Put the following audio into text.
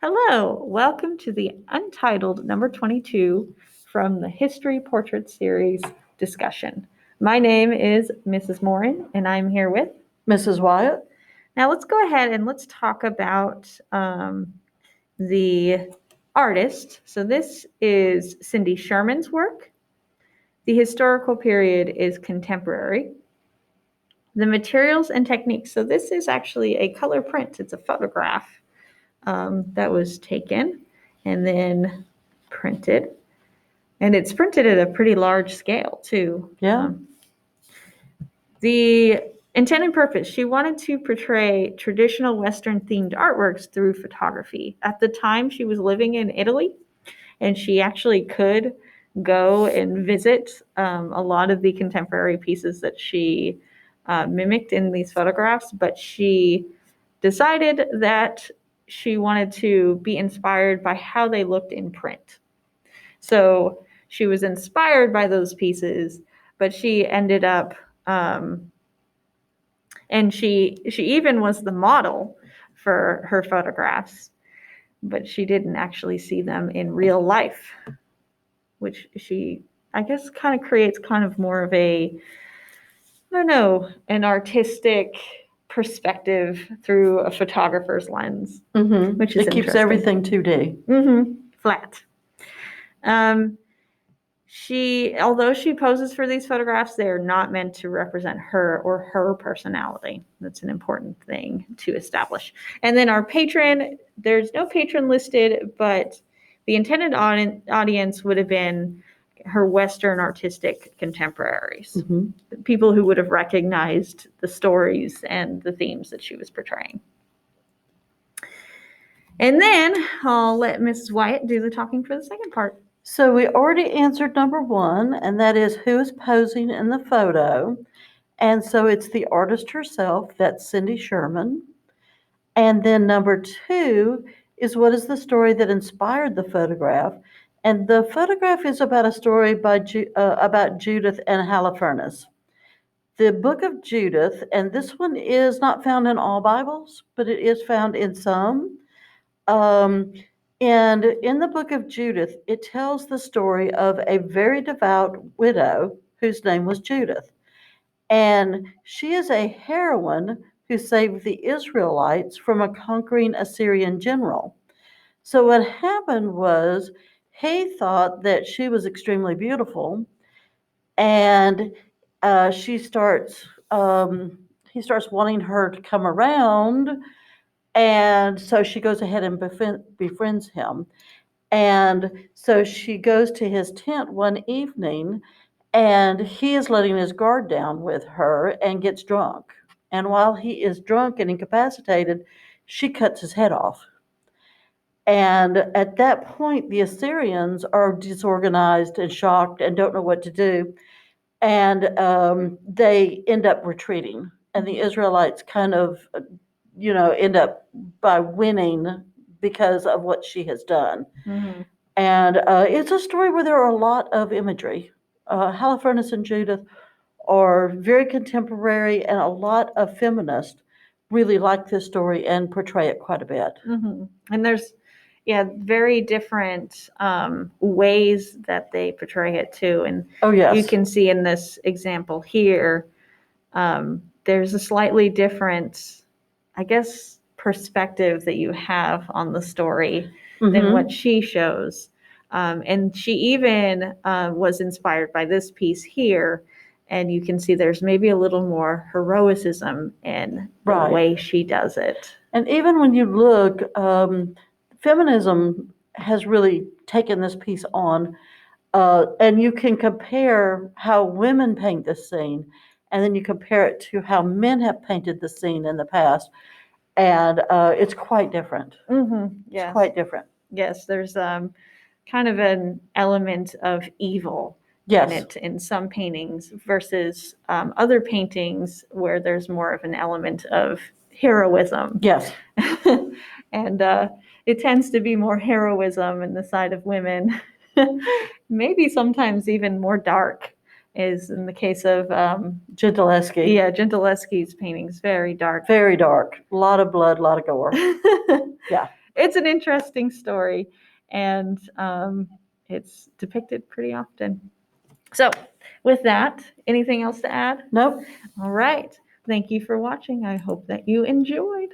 Hello, welcome to the Untitled number 22 from the History Portrait Series discussion. My name is Mrs. Morin, and I'm here with Mrs. Wyatt. Now let's go ahead and let's talk about the artist. So this is Cindy Sherman's work. The historical period is contemporary. The materials and techniques. So this is actually a color print. It's a photograph that was taken and then printed. And it's printed at a pretty large scale, too. Yeah. The intended purpose, she wanted to portray traditional Western-themed artworks through photography. At the time, she was living in Italy, and she actually could go and visit a lot of the contemporary pieces that she mimicked in these photographs, but she decided that she wanted to be inspired by how they looked in print. So she was inspired by those pieces, but she ended up, and she even was the model for her photographs, but she didn't actually see them in real life, which she, I guess, kind of creates kind of more of a, I don't know, an artistic perspective through a photographer's lens, which is It keeps everything 2D. Flat. Although she poses for these photographs, they are not meant to represent her or her personality. That's an important thing to establish. And then our patron, there's no patron listed, but the intended audience would have been her Western artistic contemporaries, people who would have recognized the stories and the themes that she was portraying. And then I'll let Mrs. Wyatt do the talking for the second part. So we already answered number one, and that is who is posing in the photo. And so it's the artist herself, that's Cindy Sherman. And then number two is what is the story that inspired the photograph? And the photograph is about a story about Judith and Holofernes. The book of Judith, and this one is not found in all Bibles, but it is found in some. And in the book of Judith, it tells the story of a very devout widow whose name was Judith. And she is a heroine who saved the Israelites from a conquering Assyrian general. So what happened was he thought that she was extremely beautiful, and he starts wanting her to come around, and so she goes ahead and befriends him. And so she goes to his tent one evening, and he is letting his guard down with her and gets drunk. And while he is drunk and incapacitated, she cuts his head off. And at that point, the Assyrians are disorganized and shocked and don't know what to do. And they end up retreating. And the Israelites kind of, end up by winning because of what she has done. And it's a story where there are a lot of imagery. Holofernes and Judith are very contemporary, and a lot of feminists really like this story and portray it quite a bit. And there's, very different ways that they portray it too. And you can see in this example here, there's a slightly different, I guess, perspective that you have on the story than what she shows. And she even was inspired by this piece here. And you can see there's maybe a little more heroicism in the way she does it. And even when you look, feminism has really taken this piece on, and you can compare how women paint this scene, and then you compare it to how men have painted the scene in the past, and it's quite different. Yes. It's quite different. Yes, there's kind of an element of evil in it in some paintings versus other paintings where there's more of an element of heroism. Yes. And it tends to be more heroism in the side of women. Maybe sometimes even more dark, is in the case of Gentileschi. Yeah, Gentileschi's paintings, very dark. Very dark. A lot of blood, a lot of gore. Yeah. it's an interesting story, and it's depicted pretty often. So, with that, anything else to add? Nope. All right. Thank you for watching. I hope that you enjoyed.